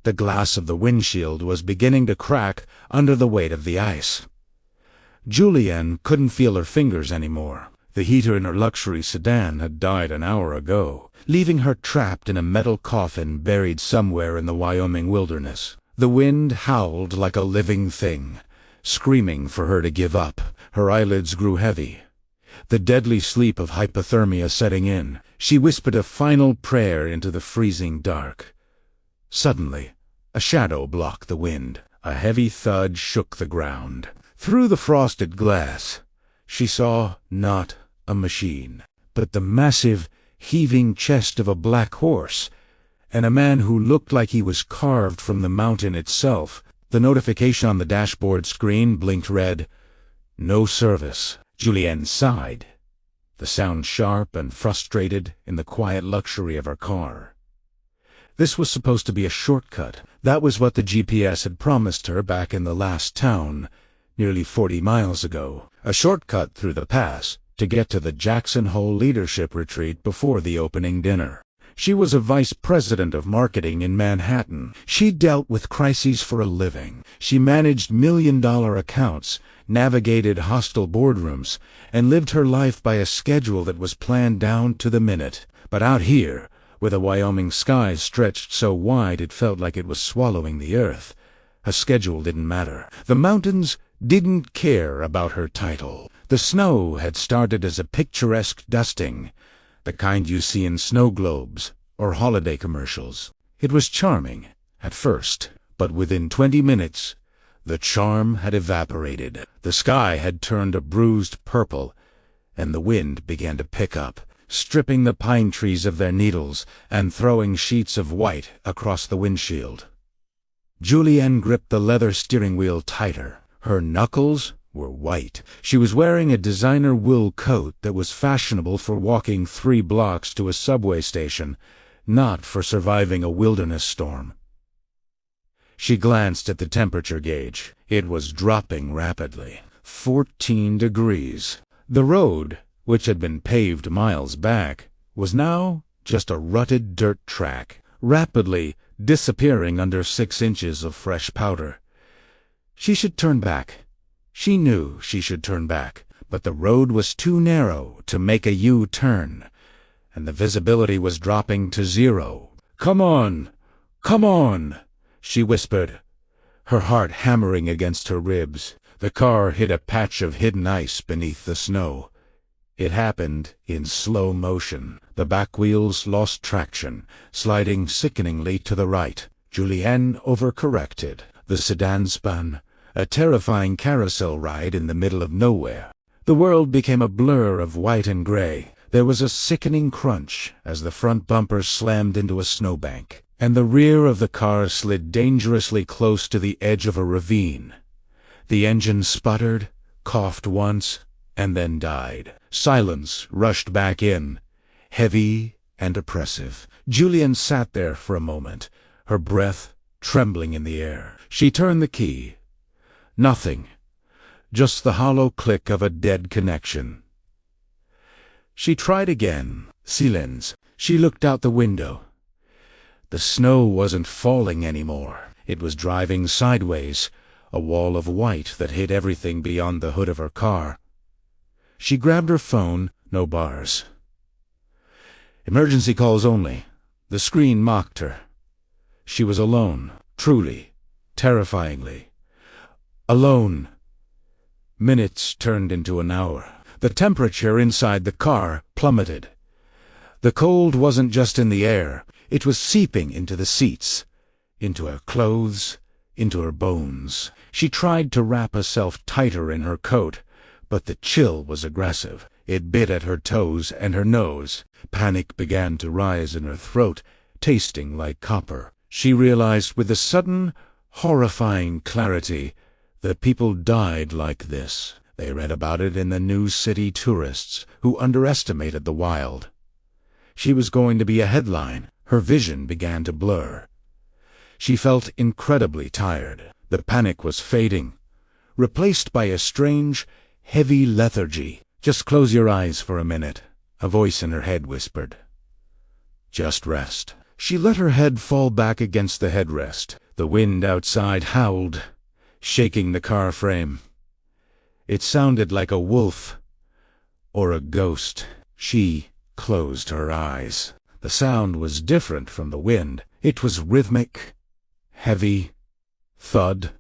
The glass of the windshield was beginning to crack under the weight of the ice. Julianne couldn't feel her fingers anymore. The heater in her luxury sedan had died an hour ago, leaving her trapped in a metal coffin buried somewhere in the Wyoming wilderness. The wind howled like a living thing, screaming for her to give up. Her eyelids grew heavy, the deadly sleep of hypothermia setting in. She whispered a final prayer into the freezing dark. Suddenly, a shadow blocked the wind. A heavy thud shook the ground. Through the frosted glass, she saw not a machine, but the massive, heaving chest of a black horse, and a man who looked like he was carved from the mountain itself. The notification on the dashboard screen blinked red. No service. Julianne sighed, the sound sharp and frustrated in the quiet luxury of her car. This was supposed to be a shortcut. That was what the GPS had promised her back in the last town, nearly 40 miles ago. A shortcut through the pass to get to the Jackson Hole leadership retreat before the opening dinner. She was a vice president of marketing in Manhattan. She dealt with crises for a living. She managed million-dollar accounts, navigated hostile boardrooms, and lived her life by a schedule that was planned down to the minute. But out here, where the Wyoming sky stretched so wide it felt like it was swallowing the earth, a schedule didn't matter. The mountains didn't care about her title. The snow had started as a picturesque dusting, the kind you see in snow globes or holiday commercials. It was charming at first, but within 20 minutes, the charm had evaporated. The sky had turned a bruised purple, and the wind began to pick up, stripping the pine trees of their needles and throwing sheets of white across the windshield. Julianne gripped the leather steering wheel tighter. Her knuckles were white. She was wearing a designer wool coat that was fashionable for walking 3 blocks to a subway station, not for surviving a wilderness storm. She glanced at the temperature gauge. It was dropping rapidly. 14 degrees. The road, which had been paved miles back, was now just a rutted dirt track, rapidly disappearing under 6 inches of fresh powder. She should turn back. She knew she should turn back, but the road was too narrow to make a U-turn, and the visibility was dropping to 0. "Come on! Come on!" she whispered, her heart hammering against her ribs. The car hit a patch of hidden ice beneath the snow. It happened in slow motion. The back wheels lost traction, sliding sickeningly to the right. Julianne overcorrected. The sedan spun, a terrifying carousel ride in the middle of nowhere. The world became a blur of white and gray. There was a sickening crunch as the front bumper slammed into a snowbank, and the rear of the car slid dangerously close to the edge of a ravine. The engine sputtered, coughed once, and then died. Silence rushed back in, heavy and oppressive. Julianne sat there for a moment, her breath trembling in the air. She turned the key. Nothing. Just the hollow click of a dead connection. She tried again. Silence. She looked out the window. The snow wasn't falling anymore. It was driving sideways, a wall of white that hid everything beyond the hood of her car. She grabbed her phone. No bars. Emergency calls only. The screen mocked her. She was alone, truly, terrifyingly. Alone. Minutes turned into an hour. The temperature inside the car plummeted. The cold wasn't just in the air. It was seeping into the seats, into her clothes, into her bones. She tried to wrap herself tighter in her coat, but the chill was aggressive. It bit at her toes and her nose. Panic began to rise in her throat, tasting like copper. She realized with a sudden, horrifying clarity that people died like this. They read about it in the news city tourists who underestimated the wild. She was going to be a headline. Her vision began to blur. She felt incredibly tired. The panic was fading, replaced by a strange, heavy lethargy. "Just close your eyes for a minute," a voice in her head whispered. "Just rest." She let her head fall back against the headrest. The wind outside howled, shaking the car frame. It sounded like a wolf or a ghost. She closed her eyes. The sound was different from the wind. It was rhythmic, heavy, thud,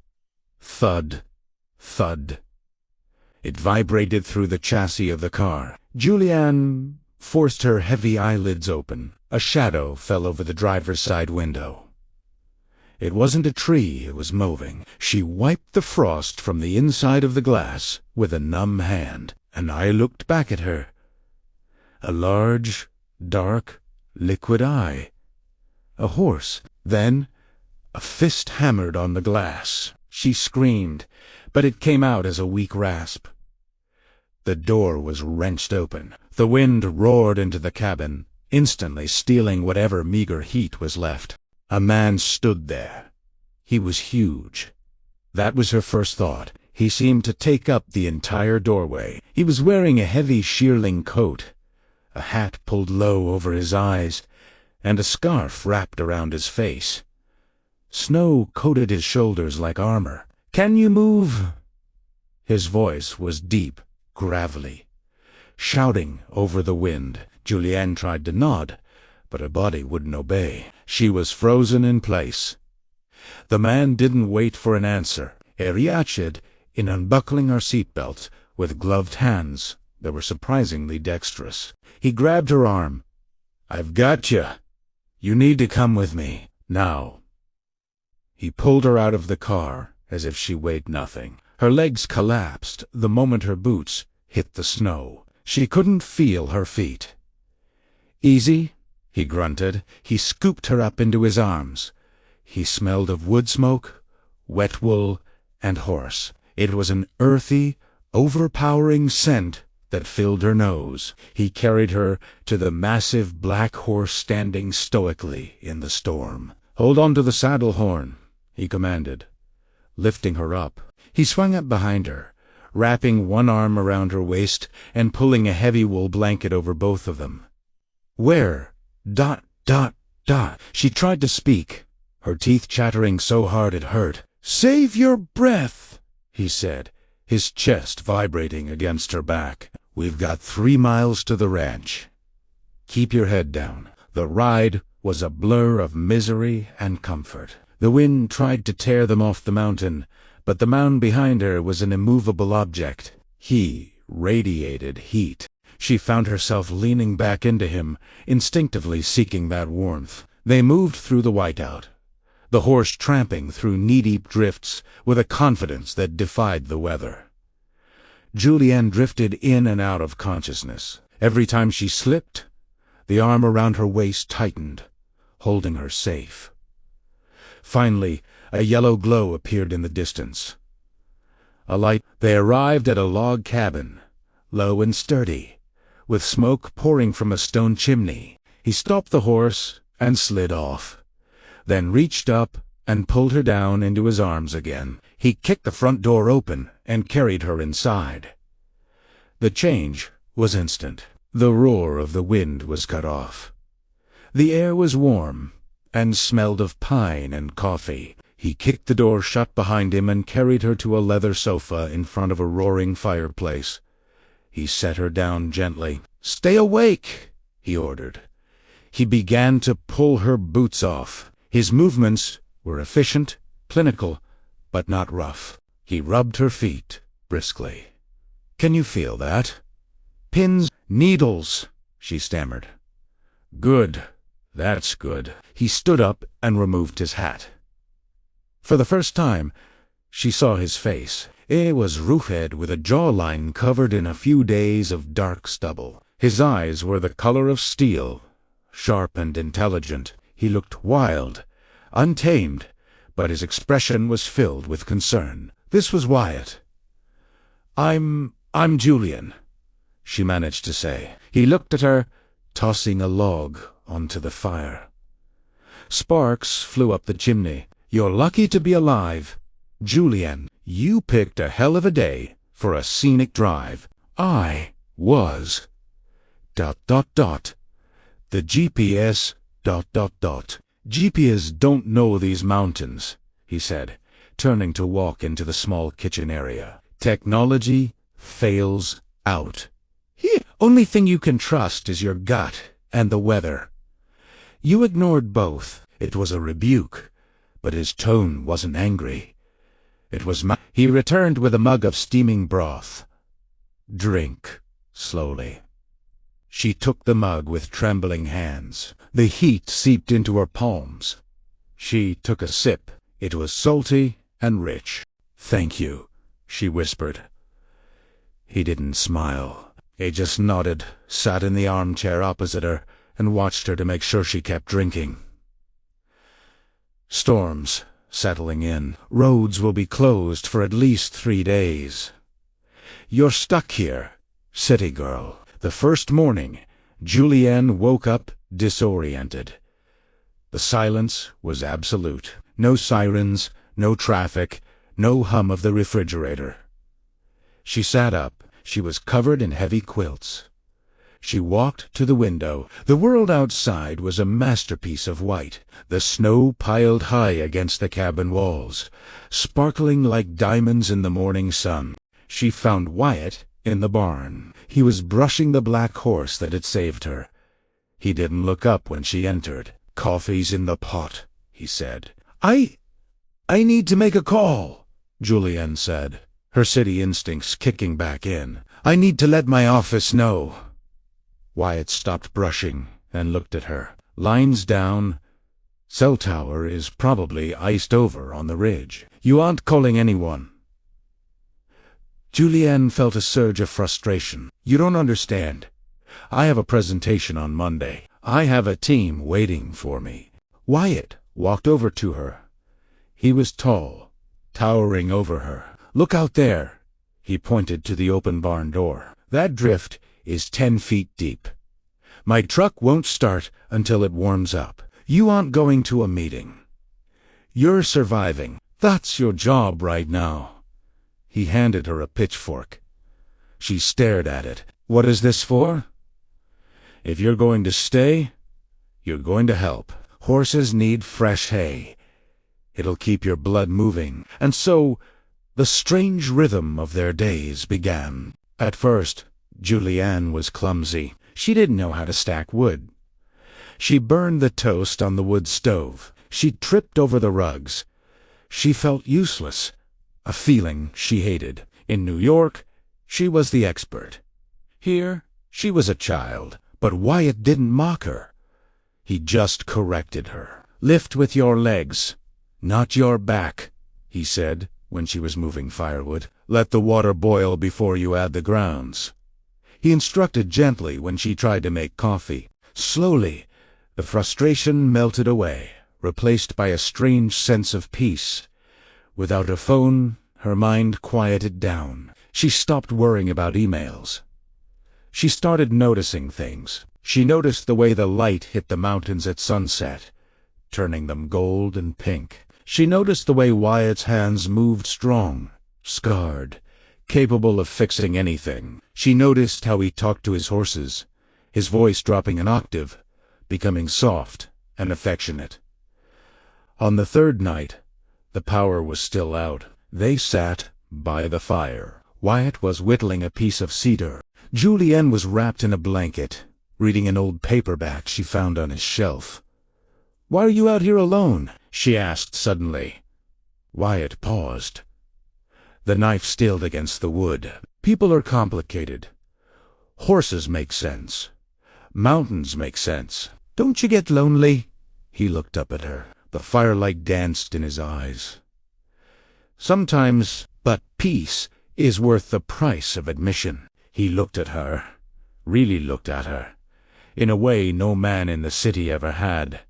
thud, thud. It vibrated through the chassis of the car. Julianne forced her heavy eyelids open. A shadow fell over the driver's side window. It wasn't a tree, it was moving. She wiped the frost from the inside of the glass with a numb hand, and I looked back at her. A large, dark, liquid eye. A horse. Then a fist hammered on the glass. She screamed, but it came out as a weak rasp. The door was wrenched open. The wind roared into the cabin, instantly stealing whatever meager heat was left. A man stood there. He was huge. That was her first thought. He seemed to take up the entire doorway. He was wearing a heavy shearling coat, a hat pulled low over his eyes, and a scarf wrapped around his face. Snow coated his shoulders like armor. "Can you move?" His voice was deep, gravelly, shouting over the wind. Julianne tried to nod, but her body wouldn't obey. She was frozen in place. The man didn't wait for an answer. He reacted in unbuckling her seatbelt with gloved hands that were surprisingly dexterous. He grabbed her arm. "I've got you. You need to come with me, now." He pulled her out of the car as if she weighed nothing. Her legs collapsed the moment her boots hit the snow. She couldn't feel her feet. "Easy," he grunted. He scooped her up into his arms. He smelled of wood smoke, wet wool, and horse. It was an earthy, overpowering scent that filled her nose. He carried her to the massive black horse standing stoically in the storm. "Hold on to the saddle horn," he commanded, lifting her up. He swung up behind her, wrapping one arm around her waist and pulling a heavy wool blanket over both of them. "Where? ... She tried to speak, her teeth chattering so hard it hurt. "Save your breath," he said, his chest vibrating against her back. "We've got 3 miles to the ranch. Keep your head down." The ride was a blur of misery and comfort. The wind tried to tear them off the mountain, but the mound behind her was an immovable object. He radiated heat. She found herself leaning back into him, instinctively seeking that warmth. They moved through the whiteout, the horse tramping through knee-deep drifts with a confidence that defied the weather. Julianne drifted in and out of consciousness. Every time she slipped, the arm around her waist tightened, holding her safe. Finally, a yellow glow appeared in the distance. A light. They arrived at a log cabin, low and sturdy, with smoke pouring from a stone chimney. He stopped the horse and slid off, then reached up and pulled her down into his arms again. He kicked the front door open and carried her inside. The change was instant. The roar of the wind was cut off. The air was warm and smelled of pine and coffee. He kicked the door shut behind him and carried her to a leather sofa in front of a roaring fireplace. He set her down gently. "Stay awake," he ordered. He began to pull her boots off. His movements were efficient, clinical, but not rough. He rubbed her feet briskly. "Can you feel that?" "Pins, needles," she stammered. "Good. That's good." He stood up and removed his hat. For the first time, she saw his face. It was rough-head with a jawline covered in a few days of dark stubble. His eyes were the color of steel, sharp and intelligent. He looked wild, untamed, but his expression was filled with concern. This was Wyatt. I'm Julianne," she managed to say. He looked at her, tossing a log onto the fire. Sparks flew up the chimney. "You're lucky to be alive. Julianne, you picked a hell of a day for a scenic drive." "I was... ... The GPS GPS don't know these mountains, he said, turning to walk into the small kitchen area. Technology fails out. Only thing you can trust is your gut and the weather. You ignored both. It was a rebuke, but his tone wasn't angry. It was He returned with a mug of steaming broth. Drink, slowly. She took the mug with trembling hands. The heat seeped into her palms. She took a sip. It was salty and rich. Thank you, she whispered. He didn't smile. He just nodded, sat in the armchair opposite her, and watched her to make sure she kept drinking. Storms settling in. Roads will be closed for at least 3 days. You're stuck here, city girl. The first morning, Julianne woke up disoriented. The silence was absolute. No sirens, no traffic, no hum of the refrigerator. She sat up. She was covered in heavy quilts. She walked to the window. The world outside was a masterpiece of white. The snow piled high against the cabin walls, sparkling like diamonds in the morning sun. She found Wyatt in the barn. He was brushing the black horse that had saved her. He didn't look up when she entered. Coffee's in the pot, he said. I need to make a call, Julianne said, her city instincts kicking back in. I need to let my office know. Wyatt stopped brushing and looked at her. Lines down. Cell tower is probably iced over on the ridge. You aren't calling anyone. Julianne felt a surge of frustration. You don't understand. I have a presentation on Monday. I have a team waiting for me. Wyatt walked over to her. He was tall, towering over her. Look out there. He pointed to the open barn door. That drift is 10 feet deep. My truck won't start until it warms up. You aren't going to a meeting. You're surviving. That's your job right now. He handed her a pitchfork. She stared at it. What is this for? If you're going to stay, you're going to help. Horses need fresh hay. It'll keep your blood moving. And so, the strange rhythm of their days began. At first, Julianne was clumsy. She didn't know how to stack wood. She burned the toast on the wood stove. She tripped over the rugs. She felt useless, a feeling she hated. In New York, she was the expert. Here, she was a child. But Wyatt didn't mock her. He just corrected her. Lift with your legs, not your back, he said when she was moving firewood. Let the water boil before you add the grounds. He instructed gently when she tried to make coffee. Slowly, the frustration melted away, replaced by a strange sense of peace. Without a phone, her mind quieted down. She stopped worrying about emails. She started noticing things. She noticed the way the light hit the mountains at sunset, turning them gold and pink. She noticed the way Wyatt's hands moved strong, scarred, capable of fixing anything. She noticed how he talked to his horses, his voice dropping an octave, becoming soft and affectionate. On the third night, the power was still out. They sat by the fire. Wyatt was whittling a piece of cedar. Julianne was wrapped in a blanket, reading an old paperback she found on his shelf. "Why are you out here alone?" she asked suddenly. Wyatt paused. The knife stilled against the wood. People are complicated. Horses make sense. Mountains make sense. Don't you get lonely? He looked up at her. The firelight danced in his eyes. Sometimes, but peace is worth the price of admission. He looked at her, really looked at her, in a way no man in the city ever had.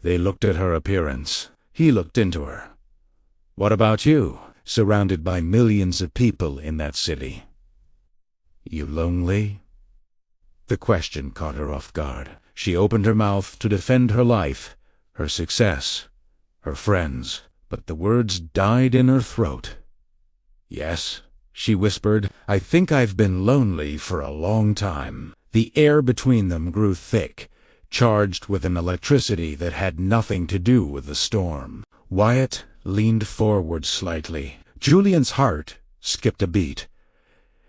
They looked at her appearance. He looked into her. What about you, surrounded by millions of people in that city? You lonely? The question caught her off guard. She opened her mouth to defend her life, her success, her friends, but the words died in her throat. Yes, she whispered, I think I've been lonely for a long time. The air between them grew thick, charged with an electricity that had nothing to do with the storm. Wyatt leaned forward slightly. Julianne's heart skipped a beat.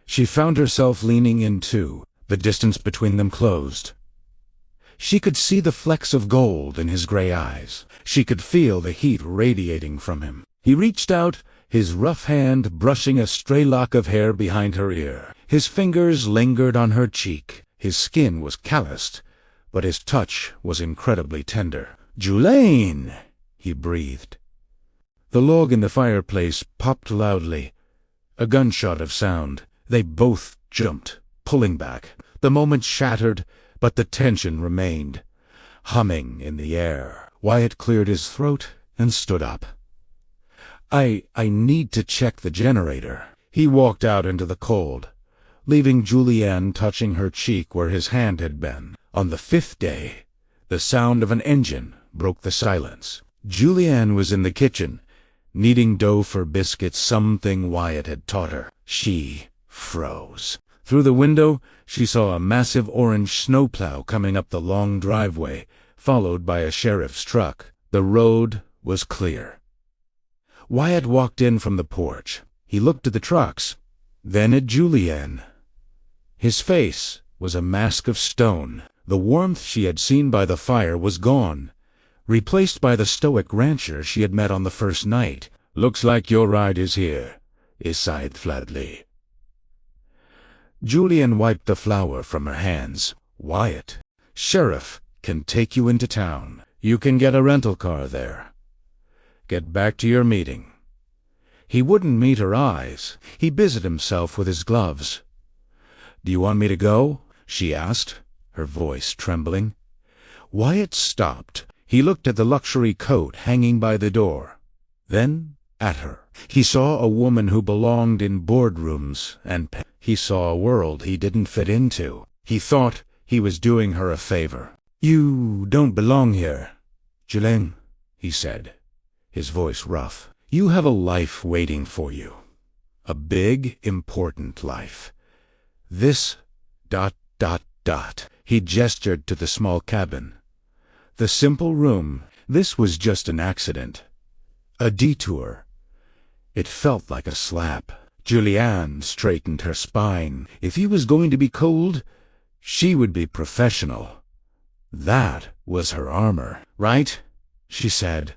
She found herself leaning in too. The distance between them closed. She could see the flecks of gold in his gray eyes. She could feel the heat radiating from him. He reached out, his rough hand brushing a stray lock of hair behind her ear. His fingers lingered on her cheek. His skin was calloused, but his touch was incredibly tender. "Julianne!" he breathed. The log in the fireplace popped loudly. A gunshot of sound. They both jumped, pulling back. The moment shattered, but the tension remained, humming in the air. Wyatt cleared his throat and stood up. I need to check the generator." He walked out into the cold, leaving Julianne touching her cheek where his hand had been. On the 5th day, the sound of an engine broke the silence. Julianne was in the kitchen, kneading dough for biscuits, something Wyatt had taught her. She froze. Through the window, she saw a massive orange snowplow coming up the long driveway, followed by a sheriff's truck. The road was clear. Wyatt walked in from the porch. He looked at the trucks, then at Julianne. His face was a mask of stone. The warmth she had seen by the fire was gone, replaced by the stoic rancher she had met on the first night. "Looks like your ride is here," he sighed flatly. Julianne wiped the flour from her hands. "Wyatt, sheriff can take you into town. You can get a rental car there. Get back to your meeting." He wouldn't meet her eyes. He busied himself with his gloves. "Do you want me to go?" she asked, her voice trembling. Wyatt stopped. He looked at the luxury coat hanging by the door, then at her. He saw a woman who belonged in boardrooms, and he saw a world he didn't fit into. He thought he was doing her a favor. "You don't belong here, Julianne," he said, his voice rough. "You have a life waiting for you. A big, important life. This ... He gestured to the small cabin. The simple room. This was just an accident. A detour. It felt like a slap. Julianne straightened her spine. If he was going to be cold, she would be professional. That was her armor. "Right?" she said,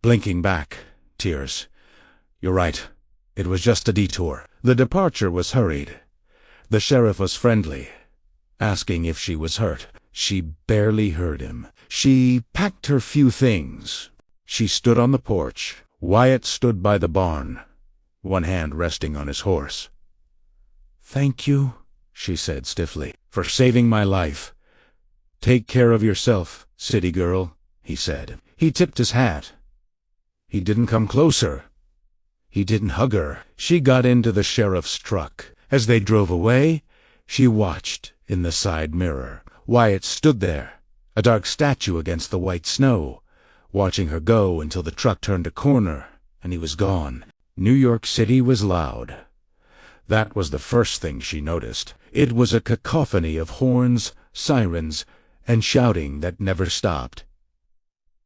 blinking back, tears. "You're right. It was just a detour." The departure was hurried. The sheriff was friendly, asking if she was hurt. She barely heard him. She packed her few things. She stood on the porch. Wyatt stood by the barn, one hand resting on his horse. "Thank you," she said stiffly, "for saving my life." "Take care of yourself, city girl," he said. He tipped his hat. He didn't come closer. He didn't hug her. She got into the sheriff's truck. As they drove away, she watched in the side mirror. Wyatt stood there, a dark statue against the white snow, watching her go until the truck turned a corner, and he was gone. New York City was loud. That was the first thing she noticed. It was a cacophony of horns, sirens, and shouting that never stopped.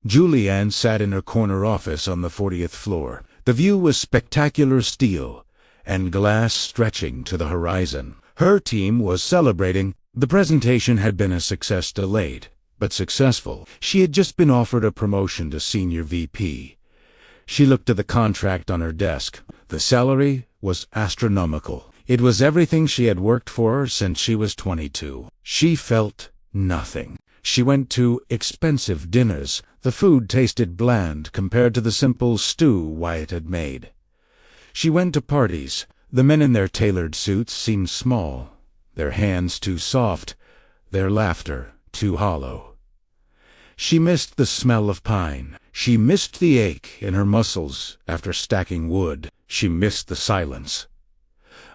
Julianne sat in her corner office on the 40th floor. The view was spectacular steel, and glass stretching to the horizon. Her team was celebrating. The presentation had been a success, delayed, but successful. She had just been offered a promotion to senior VP. She looked at the contract on her desk. The salary was astronomical. It was everything she had worked for since she was 22. She felt nothing. She went to expensive dinners. The food tasted bland compared to the simple stew Wyatt had made. She went to parties. The men in their tailored suits seemed small, their hands too soft, their laughter too hollow. She missed the smell of pine. She missed the ache in her muscles after stacking wood. She missed the silence.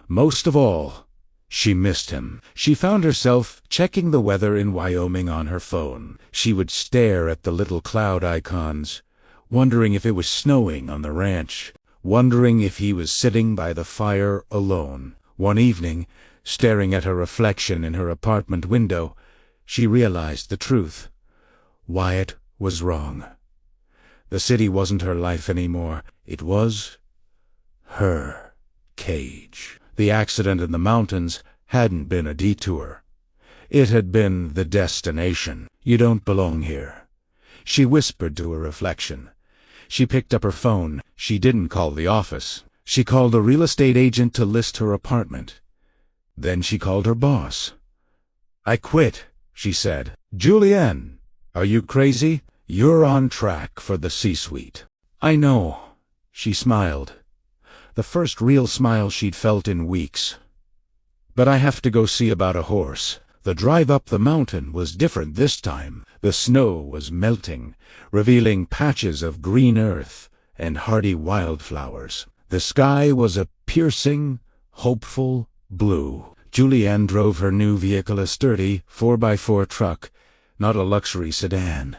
Most of all, she missed him. She found herself checking the weather in Wyoming on her phone. She would stare at the little cloud icons, wondering if it was snowing on the ranch, wondering if he was sitting by the fire alone. One evening, staring at her reflection in her apartment window, She realized the truth. Wyatt was wrong. The city wasn't her life anymore. It was her cage. The accident in the mountains hadn't been a detour. It had been the destination. You don't belong here, she whispered to her reflection. She picked up her phone. She didn't call the office. She called a real estate agent to list her apartment. Then she called her boss. "I quit," she said. "Julianne, are you crazy? You're on track for the C-suite." "I know," she smiled. The first real smile she'd felt in weeks. "But I have to go see about a horse." The drive up the mountain was different this time. The snow was melting, revealing patches of green earth and hardy wildflowers. The sky was a piercing, hopeful blue. Julianne drove her new vehicle, a sturdy 4x4 truck, not a luxury sedan.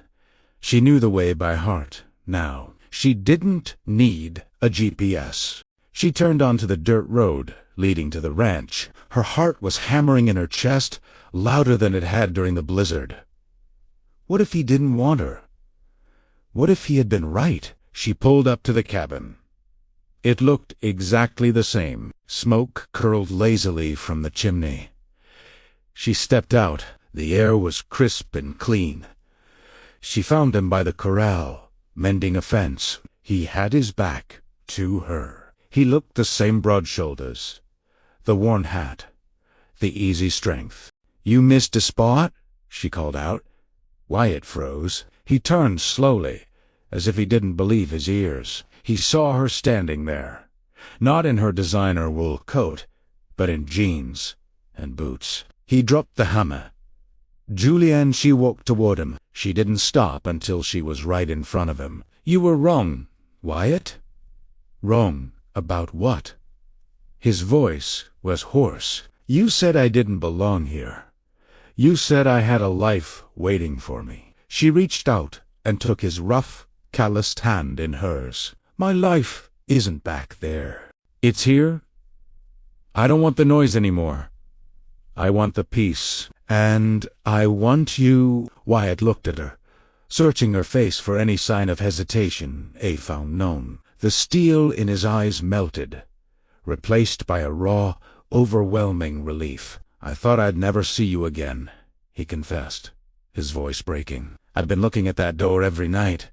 She knew the way by heart now. She didn't need a GPS. She turned onto the dirt road leading to the ranch. Her heart was hammering in her chest, louder than it had during the blizzard. What if he didn't want her? What if he had been right? She pulled up to the cabin. It looked exactly the same. Smoke curled lazily from the chimney. She stepped out. The air was crisp and clean. She found him by the corral, mending a fence. He had his back to her. He looked the same: broad shoulders, the worn hat, the easy strength. "You missed a spot?" she called out. Wyatt froze. He turned slowly, as if he didn't believe his ears. He saw her standing there, not in her designer wool coat, but in jeans and boots. He dropped the hammer. "Julianne," she walked toward him. She didn't stop until she was right in front of him. "You were wrong, Wyatt." "Wrong about what?" His voice was hoarse. "You said I didn't belong here. You said I had a life waiting for me." She reached out and took his rough, calloused hand in hers. "My life isn't back there. It's here. I don't want the noise anymore. I want the peace. And I want you." Wyatt looked at her, searching her face for any sign of hesitation. Found none. The steel in his eyes melted, replaced by a raw, overwhelming relief. "I thought I'd never see you again," he confessed, his voice breaking. "I've been looking at that door every night,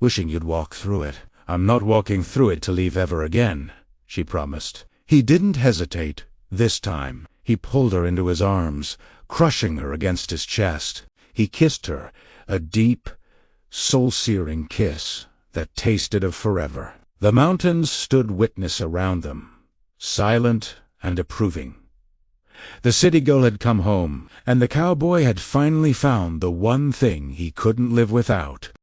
wishing you'd walk through it." "I'm not walking through it to leave ever again," she promised. He didn't hesitate this time. He pulled her into his arms, crushing her against his chest. He kissed her, a deep, soul-searing kiss that tasted of forever. The mountains stood witness around them, silent and approving. The city girl had come home, and the cowboy had finally found the one thing he couldn't live without.